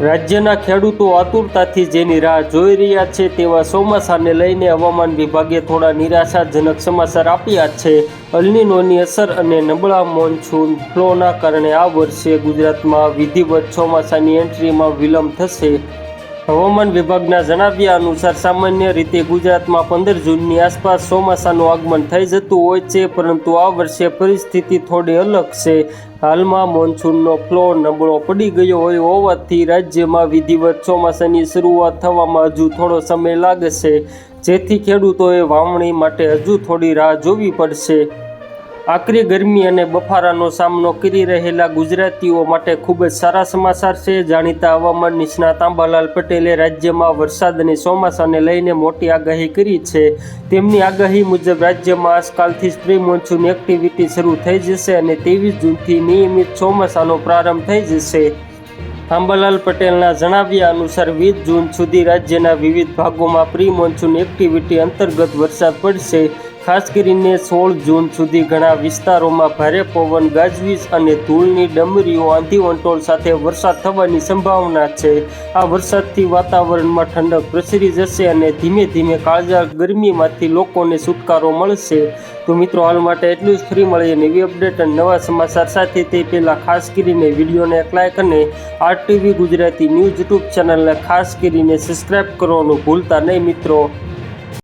રાજ્યના ખેડૂતો આતુરતાથી જેની રાહ જોઈ રહ્યા છે તેવા ચોમાસાને લઈને હવામાન વિભાગે થોડા નિરાશાજનક સમાચાર આપ્યા છે. અલ્નિનોની અસર અને નબળા મોન્સૂન ફ્લોના કારણે આ વર્ષે ગુજરાતમાં વિધિવત ચોમાસાની એન્ટ્રીમાં વિલંબ થશે. હવામાન વિભાગના જણાવ્યા અનુસાર સામાન્ય રીતે ગુજરાતમાં 15 જૂનની આસપાસ ચોમાસાનું આગમન થઈ જતું હોય છે, પરંતુ આ વર્ષે પરિસ્થિતિ થોડી અલગ છે. હાલમાં મોન્સૂનનો ફ્લો નબળો પડી ગયો હોવાથી રાજ્યમાં વિધિવત ચોમાસાની શરૂઆત થવામાં હજુ થોડો સમય લાગશે, જેથી ખેડૂતોએ વાવણી માટે હજુ થોડી રાહ જોવી પડશે. આકરી ગરમી અને બફારાનો સામનો કરી રહેલા ગુજરાતીઓ માટે ખૂબ જ સારા સમાચાર છે. જાણીતા હવામાન નિષ્ણાત આંબાલાલ પટેલે રાજ્યમાં વરસાદ અને ચોમાસાને લઈને મોટી આગાહી કરી છે. તેમની આગાહી મુજબ રાજ્યમાં આજકાલથી જ પ્રી મોન્સૂન એક્ટિવિટી શરૂ થઈ જશે અને 23 જૂનથી નિયમિત ચોમાસાનો પ્રારંભ થઈ જશે. આંબાલાલ પટેલના જણાવ્યા અનુસાર 20 જૂન સુધી રાજ્યના વિવિધ ભાગોમાં પ્રી મોન્સૂન એક્ટિવિટી અંતર્ગત વરસાદ પડશે. ખાસ કરીને 16 જૂન સુધી ઘણા વિસ્તારોમાં ભારે પવન, ગાજવીજ અને ધૂળની ડમરીઓ, આંધી વંટોળ સાથે વરસાદ થવાની સંભાવના છે. આ વરસાદથી વાતાવરણમાં ઠંડક પ્રસરી જશે અને ધીમે ધીમે કાળઝાળ ગરમીમાંથી લોકોને છુટકારો મળશે. તો મિત્રો, હાલ માટે એટલું જ. ફરી મળીએ નવી અપડેટ અને નવા સમાચાર સાથે. તે પહેલાં ખાસ કરીને વિડીયોને એક લાઇક અને RTV ગુજરાતી ન્યૂઝ યુટ્યુબ ચેનલને ખાસ કરીને સબસ્ક્રાઈબ કરવાનું ભૂલતા નહીં મિત્રો.